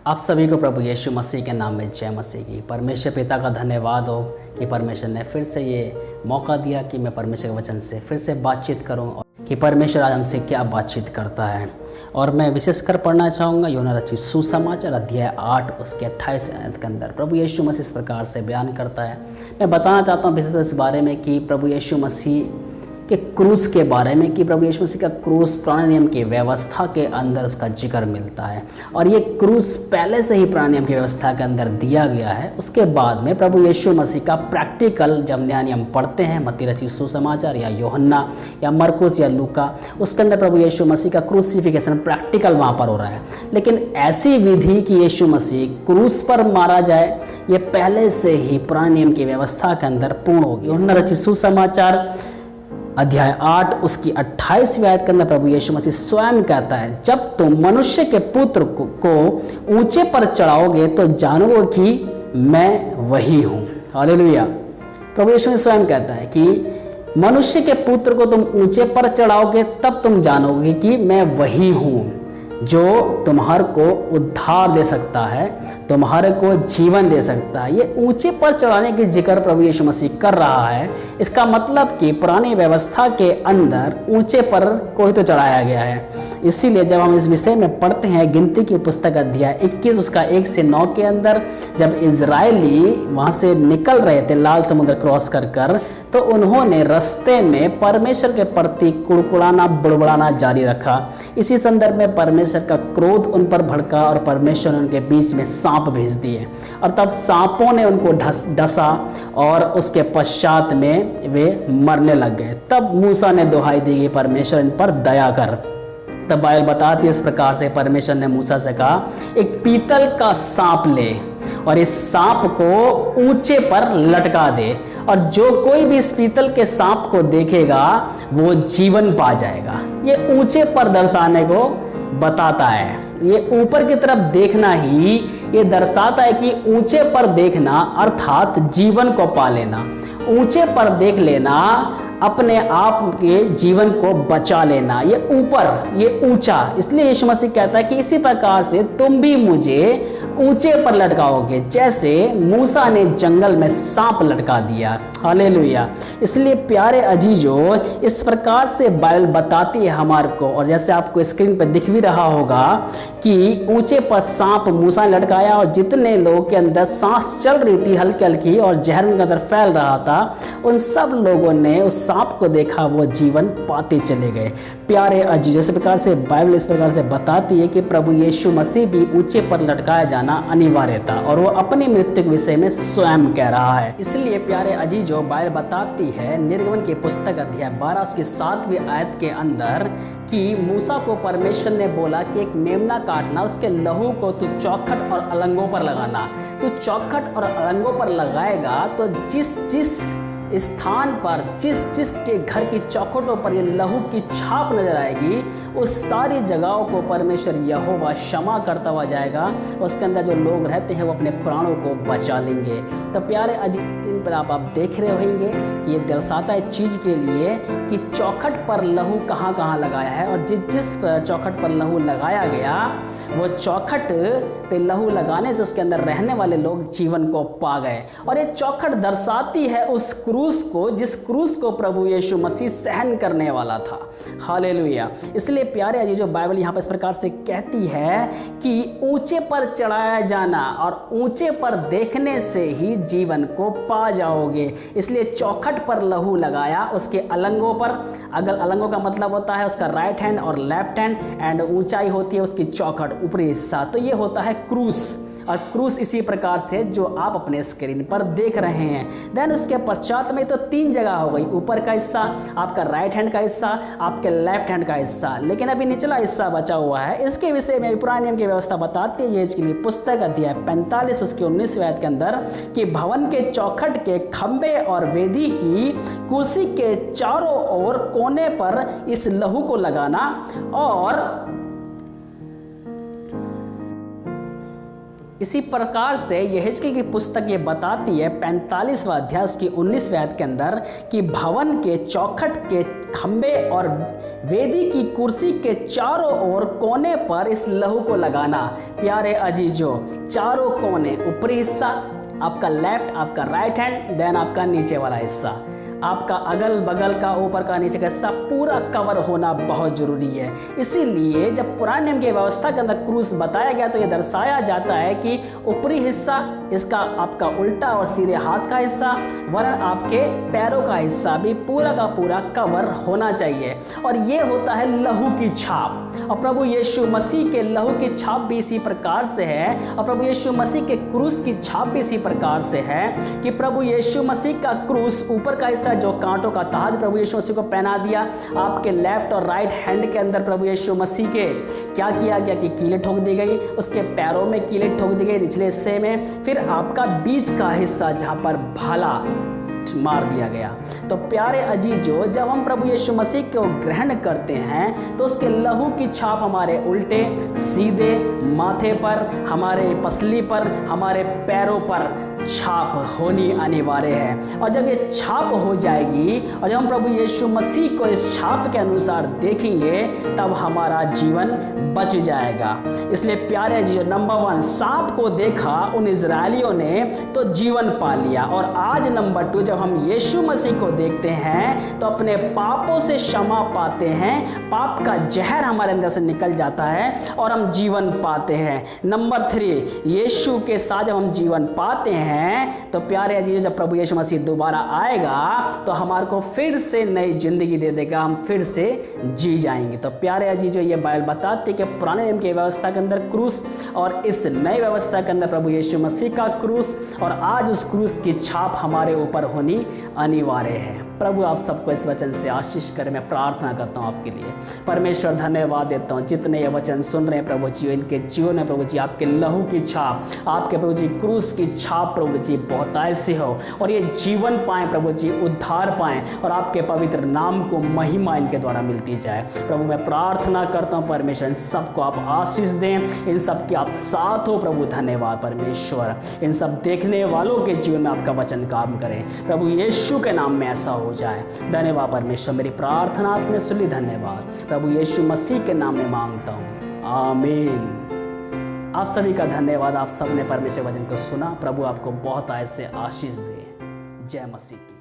आप सभी को प्रभु यीशु मसीह के नाम में जय मसीह की। परमेश्वर पिता का धन्यवाद हो कि परमेश्वर ने फिर से ये मौका दिया कि मैं परमेश्वर के वचन से फिर से बातचीत करूं और कि परमेश्वर आज हमसे क्या बातचीत करता है। और मैं विशेषकर पढ़ना चाहूँगा यूहन्ना रचित सुसमाचार अध्याय 8 उसके 28 आयत के अंदर प्रभु यीशु मसीह इस प्रकार से बयान करता है। मैं बताना चाहता हूँ विशेष इस बारे में कि प्रभु यीशु मसीह कि क्रूस के बारे में कि प्रभु यीशु मसीह का क्रूस पुराने नियम की व्यवस्था के अंदर उसका जिक्र मिलता है और ये क्रूस पहले से ही पुराने नियम की व्यवस्था के अंदर दिया गया है। उसके बाद में प्रभु यीशु मसीह का प्रैक्टिकल जब नया नियम पढ़ते हैं मत्ती रचित सुसमाचार या यूहन्ना या मरकुस या लूका, उसके अंदर प्रभु यीशु मसीह का क्रूसिफिकेशन प्रैक्टिकल वहाँ पर हो रहा है। लेकिन ऐसी विधि कि यीशु मसीह क्रूस पर मारा जाए ये पहले से ही पुराने नियम की व्यवस्था के अंदर पूर्ण होगी। यूहन्ना रचित सुसमाचार अध्याय 8 उसकी 28वीं आयत के अंदर प्रभु यीशु मसीह स्वयं कहता है, जब तुम मनुष्य के पुत्र को ऊंचे पर चढ़ाओगे तो जानोगे कि मैं वही हूँ। हालेलुया। प्रभु यीशु मसीह स्वयं कहता है कि मनुष्य के पुत्र को तुम ऊंचे पर चढ़ाओगे तब तुम जानोगे कि मैं वही हूँ जो तुम्हारे को उद्धार दे सकता है, तुम्हारे को जीवन दे सकता है। ये ऊंचे पर चढ़ाने की जिक्र प्रभु यीशु मसीह कर रहा है। इसका मतलब कि पुरानी व्यवस्था के अंदर ऊंचे पर कोई तो चढ़ाया गया है। इसीलिए जब हम इस विषय में पढ़ते हैं गिनती की पुस्तक अध्याय 21 उसका 1 से 9 के अंदर, जब इजरायली वहाँ से निकल रहे थे लाल समुद्र क्रॉस कर तो उन्होंने रास्ते में परमेश्वर के प्रति कुड़कुड़ाना बुड़बुड़ाना जारी रखा। इसी संदर्भ में परमेश्वर का क्रोध उन पर भड़का और परमेश्वर ने उनके बीच में सांप भेज दिए और तब सांपों ने उनको डसा और उसके पश्चात में वे मरने लग गए। तब मूसा ने दुहाई दी कि परमेश्वर इन पर दया कर। तब बाइबल बताती है इस प्रकार से, परमेश्वर ने मूसा से कहा एक पीतल का सांप ले और इस सांप को ऊंचे पर लटका दे और जो कोई भी इस पीतल के सांप को देखेगा वो जीवन पा जाएगा। ये ऊंचे पर दर्शाने को बताता है। ये ऊपर की तरफ देखना ही ये दर्शाता है कि ऊंचे पर देखना अर्थात जीवन को पा लेना, ऊंचे पर देख लेना, अपने आप के जीवन को बचा लेना। ये ऊपर, ये ऊंचा। इसलिए यीशु मसीह कहता है कि इसी प्रकार से तुम भी मुझे ऊंचे पर लटकाओगे जैसे मूसा ने जंगल में सांप लटका दिया। हालेलुया। इसलिए प्यारे अजीजों, इस प्रकार से बाइबल बताती है हमारे को, और जैसे आपको स्क्रीन पर दिख भी रहा होगा कि ऊंचे पर सांप मूसा ने लटकाया और जितने लोगों के अंदर सांस चल रही थी हल्की हल्की और जहर उनके अंदर फैल रहा था, उन सब लोगों ने उस सांप को देखा, वो जीवन पाते चले गए। प्यारे अजीजों, इस प्रकार से बाइबल इस प्रकार से बताती है कि प्रभु यीशु मसीह भी ऊंचे पर लटकाया जाना अनिवार्य था और वो अपनी मृत्यु के विषय में स्वयं कह रहा है। इसलिए प्यारे अजीजों, बाइबल बताती है निर्गमन की पुस्तक अध्याय 12 उसकी 7वीं आयत के अंदर कि मूसा को परमेश्वर ने बोला कि एक मेमना काटना, उसके लहू को तू चौखट और अलंगों पर लगाना। तू चौखट और अलंगों पर लगाएगा तो जिस जिस स्थान पर, जिस के घर की चौखटों पर ये लहू की छाप नजर आएगी, उस सारी जगहों को परमेश्वर यहोवा क्षमा करता हुआ जाएगा। उसके अंदर जो लोग रहते हैं वो अपने प्राणों को बचा लेंगे। तो प्यारे अजीज, स्क्रीन पर आप देख रहे होंगे कि ये दर्शाता है चीज के लिए कि चौखट पर लहू कहाँ कहाँ लगाया है और जिस चौखट पर लहू लगाया गया वो चौखट पे लहू लगाने से उसके अंदर रहने वाले लोग जीवन को पा गए। और ये चौखट दर्शाती है उस क्रूस को, जिस क्रूस को प्रभु यीशु मसीह सहन करने वाला था। हालेलुया। इसलिए प्यारे अजीजों, बाइबल यहाँ पर इस प्रकार से कहती है कि ऊंचे पर चढ़ाया जाना और ऊंचे पर देखने से ही जीवन को पा जाओगे। इसलिए चौखट पर लहू लगाया, उसके अलंगों पर, अगर अलंगों का मतलब होता है उसका राइट हैंड और लेफ्ट हैंड, एंड ऊंचाई होती है उसकी चौखट, ऊपरी हिस्सा, तो ये होता है क्रूस। और क्रूस इसी प्रकार से जो आप अपने स्क्रीन पर देख रहे हैं। देन उसके पश्चात में तो 3 जगह हो गई, ऊपर का हिस्सा, आपका राइट हैंड का हिस्सा, आपके लेफ्ट हैंड का हिस्सा, लेकिन अभी निचला हिस्सा बचा हुआ है। इसके विषय में पुराने नियम की व्यवस्था बताती है इसके लिए पुस्तक अध्याय 45 उसके 19वें आयत के अंदर कि भवन के चौखट के खंबे और वेदी की कुर्सी के चारों ओर कोने पर इस लहू को लगाना। और इसी प्रकार से यहेजकेल की पुस्तक ये बताती है 45वां अध्याय उसकी 19वें आयत के अंदर कि भवन के चौखट के खंबे और वेदी की कुर्सी के चारों ओर कोने पर इस लहू को लगाना। प्यारे अजीजों, चारों कोने, ऊपरी हिस्सा आपका लेफ्ट, आपका राइट हैंड, देन आपका नीचे वाला हिस्सा, आपका अगल बगल का, ऊपर का, नीचे का हिस्सा पूरा कवर होना बहुत जरूरी है। इसीलिए जब पुराने नियम की व्यवस्था के अंदर क्रूस बताया गया तो ये दर्शाया जाता है कि ऊपरी हिस्सा इसका आपका उल्टा और सीधे हाथ का हिस्सा, वरन आपके पैरों का हिस्सा भी पूरा का पूरा कवर होना चाहिए। और ये होता है लहू की छाप। और प्रभु यीशु मसीह के लहू की छाप भी इसी प्रकार से है, और प्रभु यीशु मसीह के क्रूस की छाप भी इसी प्रकार से है कि प्रभु यीशु मसीह का क्रूस ऊपर का हिस्सा जो कांटों का ताज प्रभु यीशु मसीह को पहना दिया, आपके लेफ्ट और राइट हैंड के अंदर प्रभु यीशु मसीह के क्या किया गया कि कीलें ठोक दी गई, उसके पैरों में कीलें ठोक दी गई निचले हिस्से में, फिर आपका बीच का हिस्सा जहां पर भाला मार दिया गया। तो प्यारे अजीजों, जब हम प्रभु यीशु मसीह को ग्रहण करते हैं तो उसके लहू की छाप हमारे उल्टे सीधे माथे पर, हमारे पसली पर, हमारे पैरों पर छाप होनी अनिवार्य है। और जब ये छाप हो जाएगी और जब हम प्रभु यीशु मसीह को इस छाप के अनुसार देखेंगे तब हमारा जीवन बच जाएगा। इसलिए प्यारे अजीजों, नंबर 1, सांप को देखा उन इजरायलियों ने तो जीवन पा लिया, और आज नंबर 2, जब हम यीशु मसीह को देखते हैं तो अपने पापों से क्षमा पाते हैं, पाप का जहर हमारे अंदर से निकल जाता है और हम जीवन पाते हैं। नंबर 3, यीशु के साथ जब हम जीवन पाते हैं तो प्यारे अजीजों, जब प्रभु यीशु मसीह दोबारा आएगा तो हमारे को फिर से नई जिंदगी दे देगा, हम फिर से जी जाएंगे। तो प्यारे अजीजों, ये बाइबल बताती है कि पुराने नियम की व्यवस्था के अंदर क्रूस और इस नई व्यवस्था के अंदर प्रभु यीशु मसीह का क्रूस, और आज उस क्रूस की छाप हमारे ऊपर होनी अनिवार्य है। प्रभु आप सबको इस वचन से आशीष करे, मैं प्रार्थना करता हूँ आपके लिए। परमेश्वर धन्यवाद देता हूँ जितने ये वचन सुन रहे हैं प्रभु जी, इनके जीवन में प्रभु जी आपके लहू की छाप, आपके प्रभु जी क्रूस की छाप प्रभु जी बहुत ऐसे हो, और ये जीवन पाएं प्रभु जी, उद्धार पाएं, और आपके पवित्र नाम को महिमा इनके द्वारा मिलती जाए। प्रभु मैं प्रार्थना करता हूँ परमेश्वर इन सबको आप आशीष दें, इन सब के आप साथ हो प्रभु। धन्यवाद परमेश्वर, इन सब देखने वालों के जीवन में आपका वचन काम करें प्रभु यीशु के नाम में ऐसा हो जाए। धन्यवाद परमेश्वर, मेरी प्रार्थना आपने सुनी। धन्यवाद प्रभु यीशु मसीह के नाम में मांगता हूँ, आमीन। आप सभी का धन्यवाद, आप सबने परमेश्वर वचन को सुना। प्रभु आपको बहुत ऐसे आशीष दे। जय मसीह की।